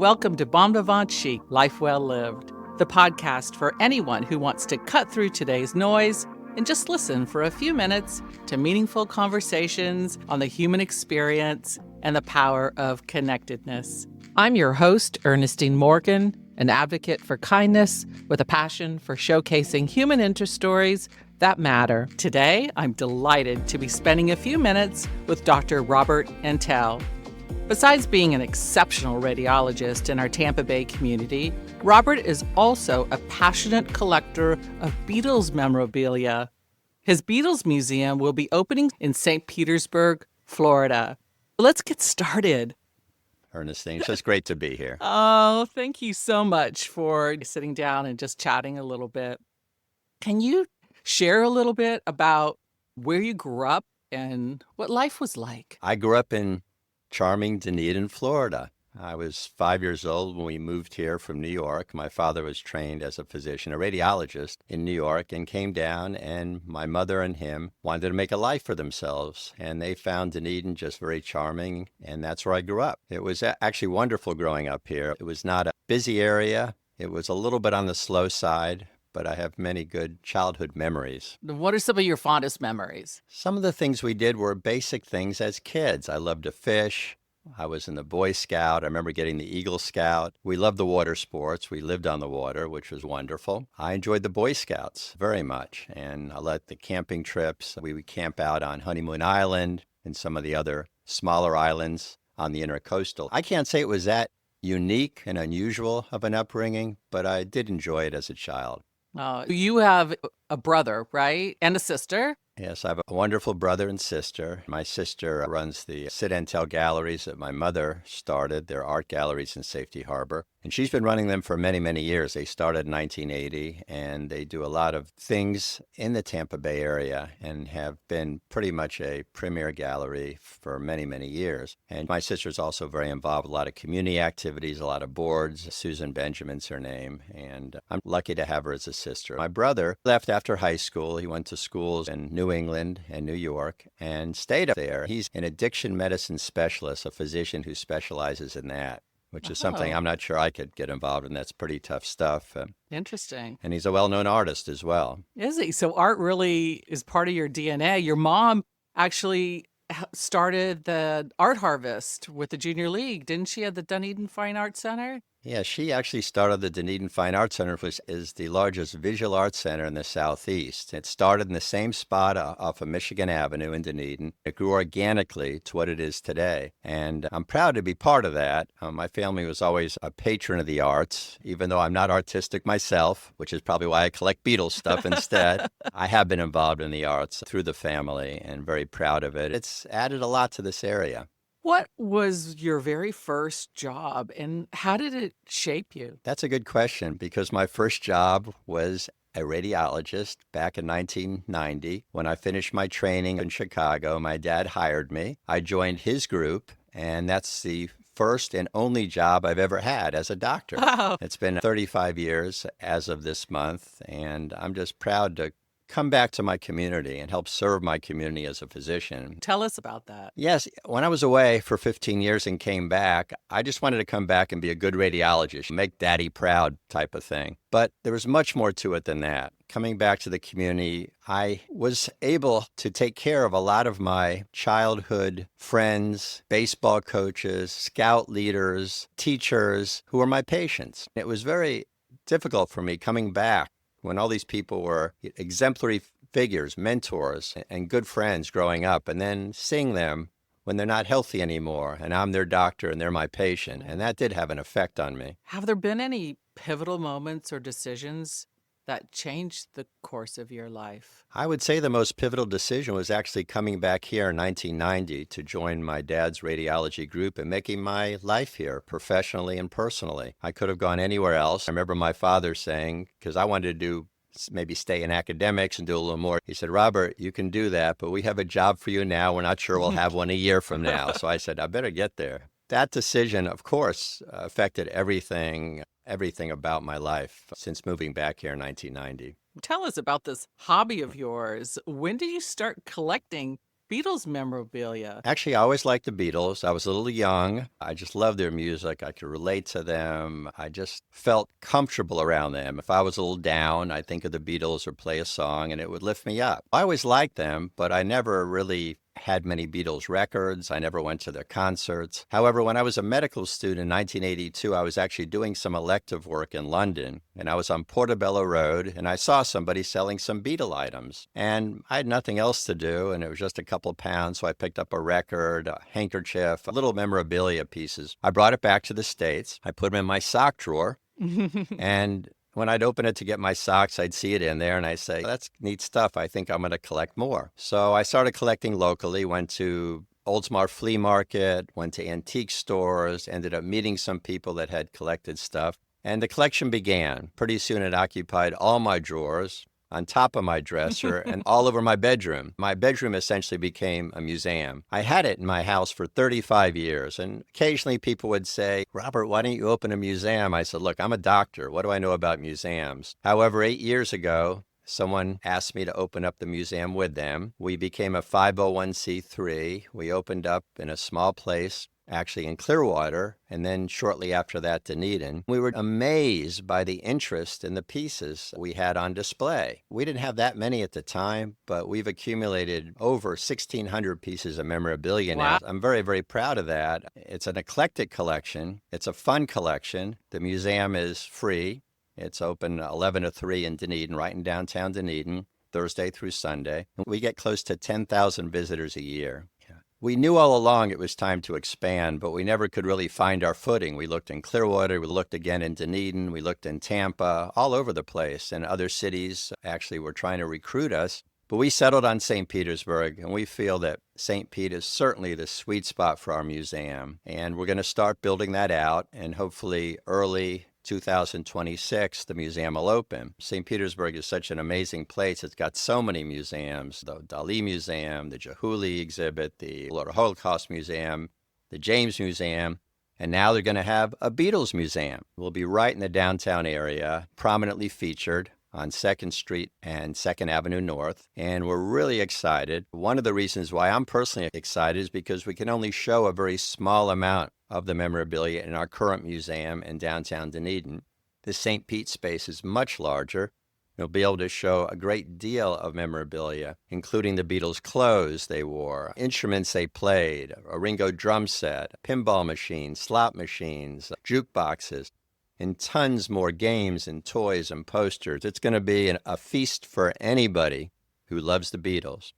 Welcome to Bon Vivant Chic, Life Well Lived, the podcast for anyone who wants to cut through today's noise and just listen for a few minutes to meaningful conversations on the human experience and the power of connectedness. I'm your host, Ernestine Morgan, an advocate for kindness with a passion for showcasing human interest stories that matter. Today, I'm delighted to be spending a few minutes with Dr. Robert Entel. Besides being an exceptional radiologist in our Tampa Bay community, Robert is also a passionate collector of Beatles memorabilia. His Beatles Museum will be opening in St. Petersburg, Florida. Let's get started. Ernestine, it's just great to be here. Oh, thank you so much for sitting down and just chatting a little bit. Can you share a little bit about where you grew up and what life was like? I grew up in charming Dunedin, Florida. I was 5 years old when we moved here from New York. My father was trained as a physician, a radiologist in New York, and came down, and my mother and him wanted to make a life for themselves, and they found Dunedin just very charming, and that's where I grew up. It was actually wonderful growing up here. It was not a busy area. It was a little bit on the slow side, but I have many good childhood memories. What are some of your fondest memories? Some of the things we did were basic things as kids. I loved to fish. I was in the Boy Scout. I remember getting the Eagle Scout. We loved the water sports. We lived on the water, which was wonderful. I enjoyed the Boy Scouts very much, and I liked the camping trips. We would camp out on Honeymoon Island and some of the other smaller islands on the intercoastal. I can't say it was that unique and unusual of an upbringing, but I did enjoy it as a child. You have a brother, right? And a sister? Yes, I have a wonderful brother and sister. My sister runs the Entel galleries that my mother started. They're art galleries in Safety Harbor. And she's been running them for many, many years. They started in 1980, and they do a lot of things in the Tampa Bay area and have been pretty much a premier gallery for many, many years. And my sister's also very involved with a lot of community activities, a lot of boards. Susan Benjamin's her name, and I'm lucky to have her as a sister. My brother left after high school. He went to schools in New England and New York and stayed up there. He's an addiction medicine specialist, a physician who specializes in that, which is something I'm not sure I could get involved in. That's pretty tough stuff. Interesting. And he's a well-known artist as well. Is he? So art really is part of your DNA. Your mom actually started the art harvest with the Junior League, didn't she, at the Dunedin Fine Arts Center? Yeah, she actually started the Dunedin Fine Arts Center, which is the largest visual arts center in the Southeast. It started in the same spot off of Michigan Avenue in Dunedin. It grew organically to what it is today, and I'm proud to be part of that. My family was always a patron of the arts, even though I'm not artistic myself, which is probably why I collect Beatles stuff instead. I have been involved in the arts through the family and very proud of it. It's added a lot to this area. What was your very first job and how did it shape you? That's a good question because my first job was a radiologist back in 1990. When I finished my training in Chicago, my dad hired me. I joined his group, and that's the first and only job I've ever had as a doctor. Wow. It's been 35 years as of this month, and I'm just proud to come back to my community and help serve my community as a physician. Tell us about that. Yes, when I was away for 15 years and came back, I just wanted to come back and be a good radiologist, make daddy proud type of thing. But there was much more to it than that. Coming back to the community, I was able to take care of a lot of my childhood friends, baseball coaches, scout leaders, teachers who were my patients. It was very difficult for me coming back when all these people were exemplary figures, mentors, and good friends growing up, and then seeing them when they're not healthy anymore, and I'm their doctor and they're my patient, and that did have an effect on me. Have there been any pivotal moments or decisions that changed the course of your life? I would say the most pivotal decision was actually coming back here in 1990 to join my dad's radiology group and making my life here professionally and personally. I could have gone anywhere else. I remember my father saying, because I wanted to maybe stay in academics and do a little more. He said, "Robert, you can do that, but we have a job for you now. We're not sure we'll have one a year from now." So I said, I better get there. That decision, of course, affected everything about my life since moving back here in 1990. Tell us about this hobby of yours. When did you start collecting Beatles memorabilia? Actually, I always liked the Beatles. I was a little young. I just loved their music. I could relate to them. I just felt comfortable around them. If I was a little down, I'd think of the Beatles or play a song and it would lift me up. I always liked them, but I never really had many Beatles records. I never went to their concerts. However, when I was a medical student in 1982, I was actually doing some elective work in London, and I was on Portobello Road, and I saw somebody selling some Beatle items. And I had nothing else to do, and it was just a couple of pounds, so I picked up a record, a handkerchief, little memorabilia pieces. I brought it back to the States. I put them in my sock drawer, and when I'd open it to get my socks, I'd see it in there and I'd say, that's neat stuff. I think I'm going to collect more. So I started collecting locally, went to Oldsmar Flea Market, went to antique stores, ended up meeting some people that had collected stuff. And the collection began. Pretty soon it occupied all my drawers, on top of my dresser, and all over my bedroom. My bedroom essentially became a museum. I had it in my house for 35 years, and occasionally people would say, Robert, why don't you open a museum? I said, look, I'm a doctor. What do I know about museums? However, 8 years ago, someone asked me to open up the museum with them. We became a 501c3. We opened up in a small place, actually in Clearwater, and then shortly after that, Dunedin. We were amazed by the interest in the pieces we had on display. We didn't have that many at the time, but we've accumulated over 1,600 pieces of memorabilia now. Wow. I'm very, very proud of that. It's an eclectic collection. It's a fun collection. The museum is free. It's open 11 to 3 in Dunedin, right in downtown Dunedin, Thursday through Sunday. We get close to 10,000 visitors a year. We knew all along it was time to expand, but we never could really find our footing. We looked in Clearwater, we looked again in Dunedin, we looked in Tampa, all over the place, and other cities actually were trying to recruit us. But we settled on St. Petersburg, and we feel that St. Pete is certainly the sweet spot for our museum. And we're going to start building that out, and hopefully early 2026, the museum will open. St. Petersburg is such an amazing place. It's got so many museums, the Dali Museum, the Jahuli exhibit, the Holocaust Museum, the James Museum, and now they're going to have a Beatles museum. We'll be right in the downtown area, prominently featured on 2nd Street and 2nd Avenue North, and we're really excited. One of the reasons why I'm personally excited is because we can only show a very small amount of the memorabilia in our current museum in downtown Dunedin. The St. Pete space is much larger. You'll be able to show a great deal of memorabilia, including the Beatles' clothes they wore, instruments they played, a Ringo drum set, a pinball machine, slot machines, jukeboxes, and tons more games and toys and posters. It's going to be a feast for anybody who loves the Beatles.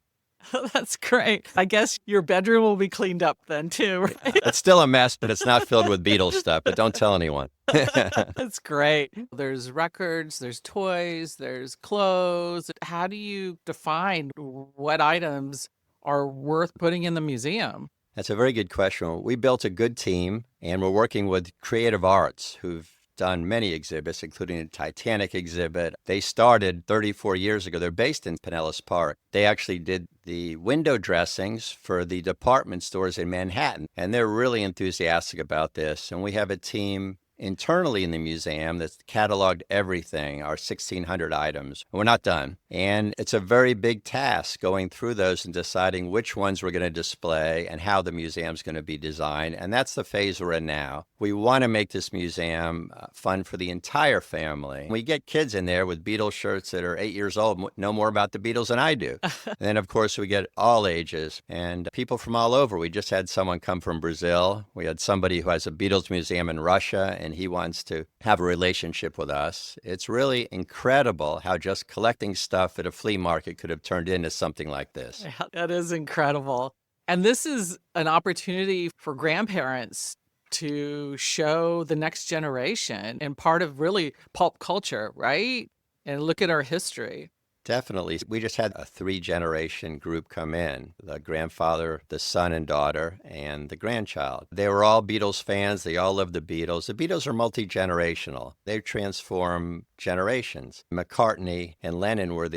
That's great. I guess your bedroom will be cleaned up then too, right? It's still a mess, but it's not filled with Beatles stuff, but don't tell anyone. That's great. There's records, there's toys, there's clothes. How do you define what items are worth putting in the museum? That's a very good question. We built a good team, and we're working with Creative Arts, who've done many exhibits, including the Titanic exhibit. They started 34 years ago. They're based in Pinellas Park. They actually did the window dressings for the department stores in Manhattan, and they're really enthusiastic about this. And we have a team internally in the museum that's cataloged everything, our 1,600 items. We're not done. And it's a very big task going through those and deciding which ones we're going to display and how the museum's going to be designed. And that's the phase we're in now. We want to make this museum fun for the entire family. We get kids in there with Beatles shirts that are 8 years old, know more about the Beatles than I do. And then, of course, we get all ages and people from all over. We just had someone come from Brazil. We had somebody who has a Beatles museum in Russia, and he wants to have a relationship with us. It's really incredible how just collecting stuff at a flea market could have turned into something like this. Yeah, that is incredible. And this is an opportunity for grandparents to show the next generation and part of really pulp culture, right? And look at our history. Definitely. We just had a 3-generation group come in, the grandfather, the son and daughter, and the grandchild. They were all Beatles fans. They all loved the Beatles. The Beatles are multi-generational. They transform generations. McCartney and Lennon were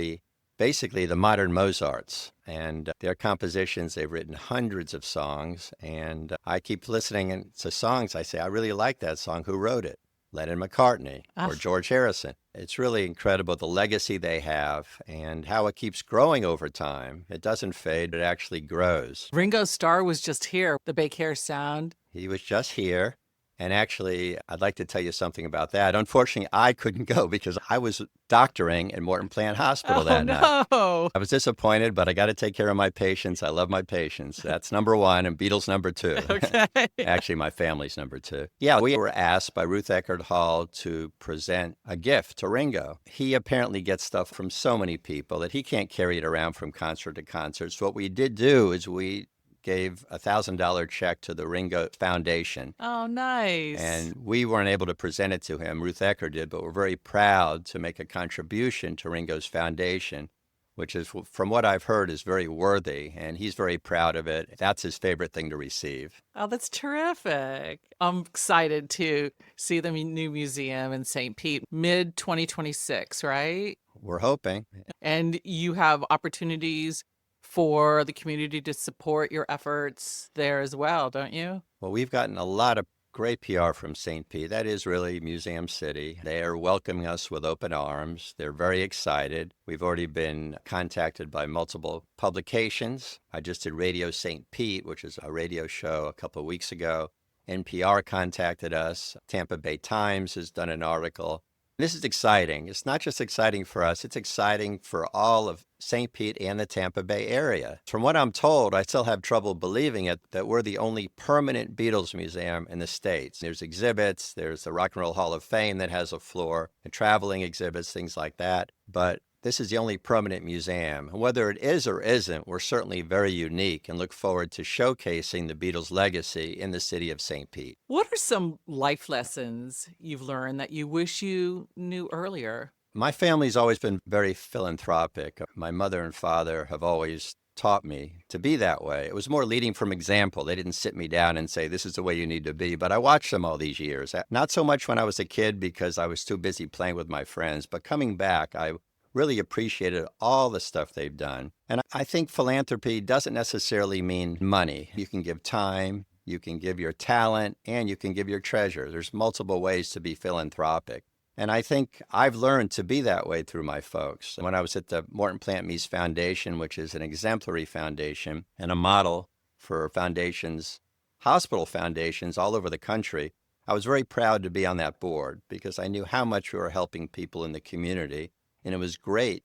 basically the modern Mozarts. And their compositions, they've written hundreds of songs. And I keep listening to songs. I say, I really like that song. Who wrote it? Lennon McCartney or George Harrison. It's really incredible the legacy they have and how it keeps growing over time. It doesn't fade, it actually grows. Ringo Starr was just here, the Big Hair Sound. He was just here. And actually, I'd like to tell you something about that. Unfortunately, I couldn't go because I was doctoring at Morton Plant Hospital that night. No. I was disappointed, but I got to take care of my patients. I love my patients. That's number one, and Beatles number two. Okay. Actually, my family's number two. Yeah, we were asked by Ruth Eckerd Hall to present a gift to Ringo. He apparently gets stuff from so many people that he can't carry it around from concert to concert. So what we did do is we gave a $1,000 check to the Ringo Foundation. Oh, nice. And we weren't able to present it to him. Ruth Eckerd did, but we're very proud to make a contribution to Ringo's foundation, which is, from what I've heard, is very worthy, and he's very proud of it. That's his favorite thing to receive. Oh, that's terrific. I'm excited to see the new museum in St. Pete, mid-2026, right? We're hoping. And you have opportunities for the community to support your efforts there as well, don't you? Well, we've gotten a lot of great PR from St. Pete. That is really Museum City. They are welcoming us with open arms. They're very excited. We've already been contacted by multiple publications. I just did Radio St. Pete, which is a radio show a couple of weeks ago. NPR contacted us. Tampa Bay Times has done an article. This is exciting. It's not just exciting for us, it's exciting for all of St. Pete and the Tampa Bay area. From what I'm told, I still have trouble believing it, that we're the only permanent Beatles museum in the States. There's exhibits, there's the Rock and Roll Hall of Fame that has a floor, and traveling exhibits, things like that. But this is the only permanent museum. Whether it is or isn't, we're certainly very unique and look forward to showcasing the Beatles' legacy in the city of St. Pete. What are some life lessons you've learned that you wish you knew earlier? My family's always been very philanthropic. My mother and father have always taught me to be that way. It was more leading from example. They didn't sit me down and say, this is the way you need to be. But I watched them all these years. Not so much when I was a kid because I was too busy playing with my friends, but coming back, I really appreciated all the stuff they've done. And I think philanthropy doesn't necessarily mean money. You can give time, you can give your talent, and you can give your treasure. There's multiple ways to be philanthropic. And I think I've learned to be that way through my folks. When I was at the Morton Plant Meese Foundation, which is an exemplary foundation and a model for foundations, hospital foundations all over the country, I was very proud to be on that board because I knew how much we were helping people in the community. And it was great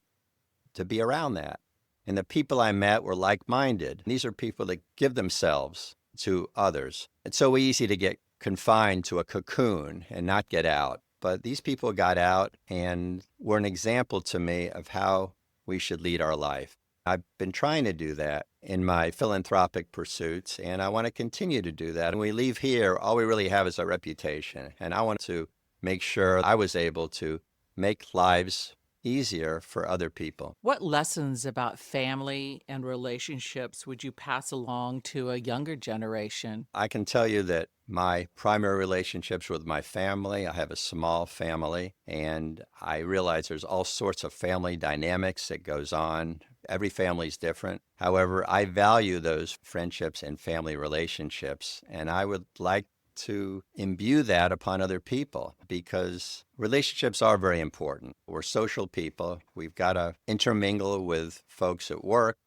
to be around that. And the people I met were like-minded. These are people that give themselves to others. It's so easy to get confined to a cocoon and not get out. But these people got out and were an example to me of how we should lead our life. I've been trying to do that in my philanthropic pursuits, and I want to continue to do that. And when we leave here, all we really have is our reputation. And I want to make sure I was able to make lives easier for other people. What lessons about family and relationships would you pass along to a younger generation? I can tell you that my primary relationships with my family, I have a small family, and I realize there's all sorts of family dynamics that goes on. Every family's different. However, I value those friendships and family relationships, and I would like to imbue that upon other people because relationships are very important. We're social people. We've got to intermingle with folks at work,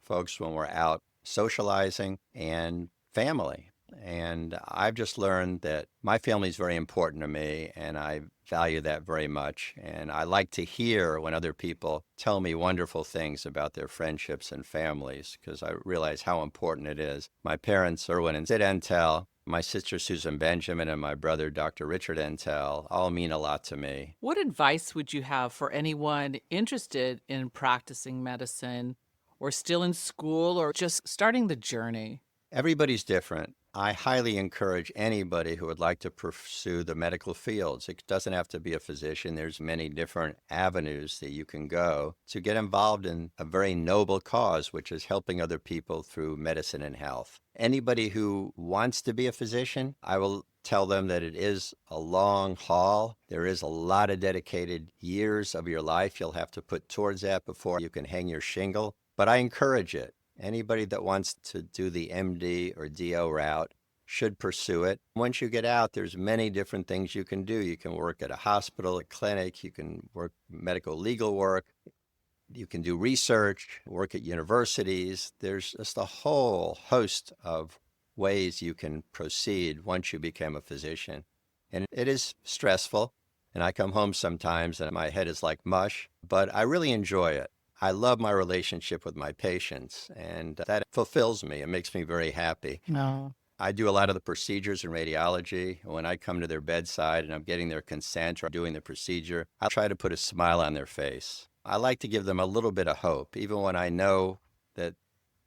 folks when we're out socializing, and family. And I've just learned that my family is very important to me, and I value that very much. And I like to hear when other people tell me wonderful things about their friendships and families because I realize how important it is. My parents, Irwin and Sid Entel, my sister Susan Benjamin, and my brother Dr. Richard Entel all mean a lot to me. What advice would you have for anyone interested in practicing medicine or still in school or just starting the journey? Everybody's different. I highly encourage anybody who would like to pursue the medical fields. It doesn't have to be a physician. There's many different avenues that you can go to get involved in a very noble cause, which is helping other people through medicine and health. Anybody who wants to be a physician, I will tell them that it is a long haul. There is a lot of dedicated years of your life you'll have to put towards that before you can hang your shingle. But I encourage it. Anybody that wants to do the MD or DO route should pursue it. Once you get out, there's many different things you can do. You can work at a hospital, a clinic, you can work medical legal work, you can do research, work at universities. There's just a whole host of ways you can proceed once you become a physician. And it is stressful. And I come home sometimes and my head is like mush, but I really enjoy it. I love my relationship with my patients, and that fulfills me. It makes me very happy. No. I do a lot of the procedures in radiology. When I come to their bedside and I'm getting their consent or doing the procedure, I try to put a smile on their face. I like to give them a little bit of hope, even when I know that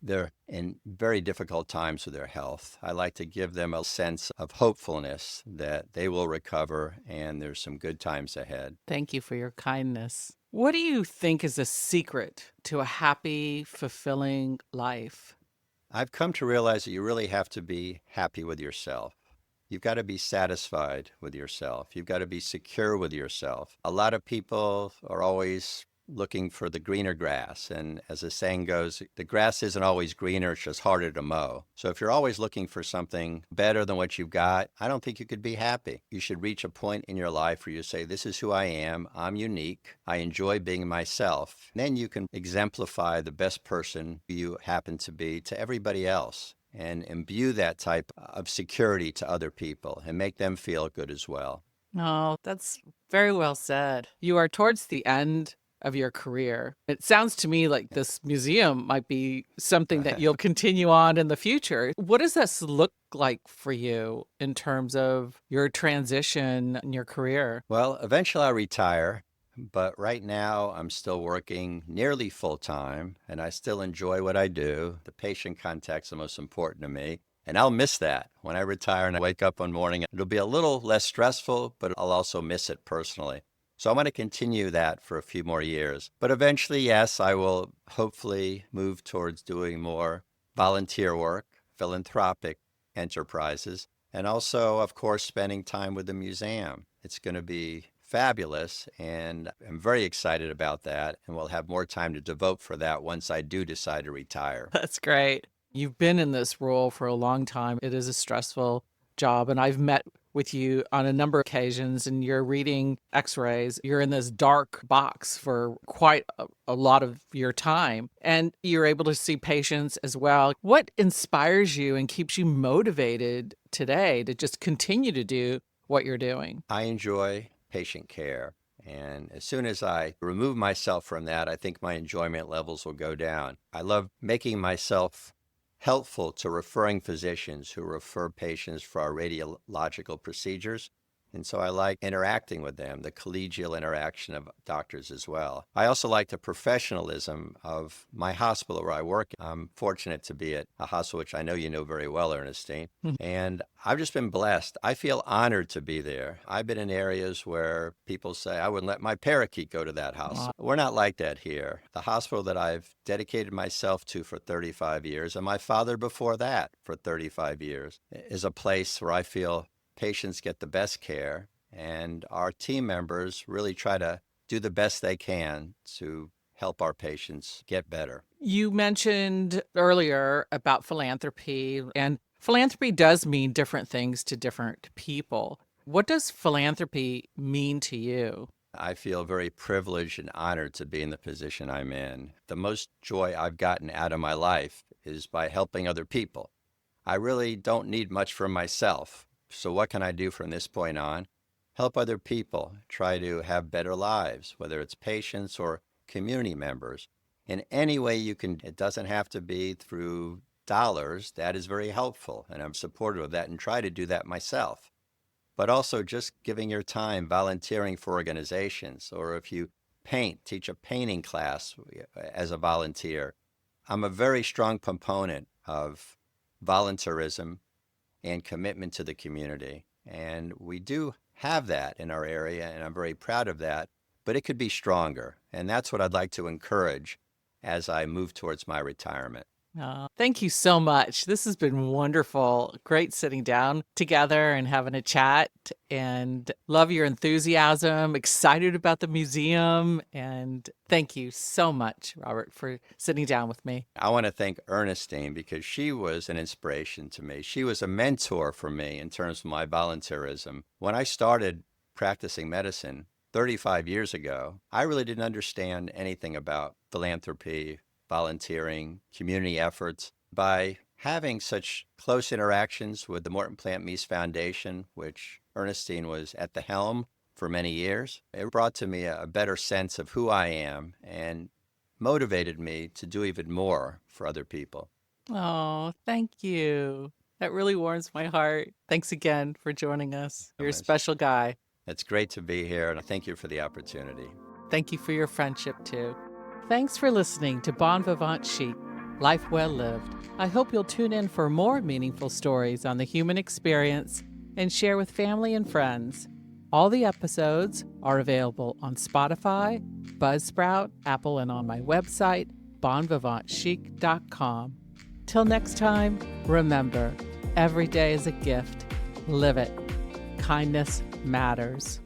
they're in very difficult times with their health. I like to give them a sense of hopefulness that they will recover and there's some good times ahead. Thank you for your kindness. What do you think is the secret to a happy, fulfilling life? I've come to realize that you really have to be happy with yourself. You've got to be satisfied with yourself. You've got to be secure with yourself. A lot of people are always looking for the greener grass. And as the saying goes, the grass isn't always greener, it's just harder to mow. So if you're always looking for something better than what you've got, I don't think you could be happy. You should reach a point in your life where you say, this is who I am, I'm unique, I enjoy being myself. And then you can exemplify the best person you happen to be to everybody else and imbue that type of security to other people and make them feel good as well. Oh, that's very well said. You are towards the end of your career. It sounds to me like this museum might be something that you'll continue on in the future. What does this look like for you in terms of your transition in your career? Well, eventually I'll retire, but right now I'm still working nearly full time and I still enjoy what I do. The patient contact's the most important to me. And I'll miss that. When I retire and I wake up one morning, it'll be a little less stressful, but I'll also miss it personally. So I'm going to continue that for a few more years. But eventually, yes, I will hopefully move towards doing more volunteer work, philanthropic enterprises, and also, of course, spending time with the museum. It's going to be fabulous, and I'm very excited about that, and we'll have more time to devote for that once I do decide to retire. That's great. You've been in this role for a long time. It is a stressful job, and I've met with you on a number of occasions, and you're reading x-rays. You're in this dark box for quite a lot of your time, and you're able to see patients as well. What inspires you and keeps you motivated today to just continue to do what you're doing? I enjoy patient care, and as soon as I remove myself from that, I think my enjoyment levels will go down. I love making myself helpful to referring physicians who refer patients for our radiological procedures. And so I like interacting with them, the collegial interaction of doctors as well. I also like the professionalism of my hospital where I work. I'm fortunate to be at a hospital, which I know you know very well, Ernestine. And I've just been blessed. I feel honored to be there. I've been in areas where people say, I wouldn't let my parakeet go to that house. We're not like that here. The hospital that I've dedicated myself to for 35 years, and my father before that for 35 years, is a place where I feel patients get the best care, and our team members really try to do the best they can to help our patients get better. You mentioned earlier about philanthropy, and philanthropy does mean different things to different people. What does philanthropy mean to you? I feel very privileged and honored to be in the position I'm in. The most joy I've gotten out of my life is by helping other people. I really don't need much from myself. So what can I do from this point on? Help other people try to have better lives, whether it's patients or community members. In any way you can. It doesn't have to be through dollars. That is very helpful, and I'm supportive of that and try to do that myself. But also just giving your time, volunteering for organizations, or if you paint, teach a painting class as a volunteer. I'm a very strong proponent of volunteerism and commitment to the community. And we do have that in our area, and I'm very proud of that, but it could be stronger. And that's what I'd like to encourage as I move towards my retirement. Thank you so much. This has been wonderful. Great sitting down together and having a chat, and love your enthusiasm, excited about the museum. And thank you so much, Robert, for sitting down with me. I want to thank Ernestine because she was an inspiration to me. She was a mentor for me in terms of my volunteerism. When I started practicing medicine 35 years ago, I really didn't understand anything about philanthropy, volunteering, community efforts. By having such close interactions with the Morton Plant Meese Foundation, which Ernestine was at the helm for many years, it brought to me a better sense of who I am and motivated me to do even more for other people. Oh, thank you. That really warms my heart. Thanks again for joining us. You're a special guy. It's great to be here, and thank you for the opportunity. Thank you for your friendship, too. Thanks for listening to Bon Vivant Chic, Life Well Lived. I hope you'll tune in for more meaningful stories on the human experience and share with family and friends. All the episodes are available on Spotify, Buzzsprout, Apple, and on my website, bonvivantchic.com. Till next time, remember, every day is a gift. Live it. Kindness matters.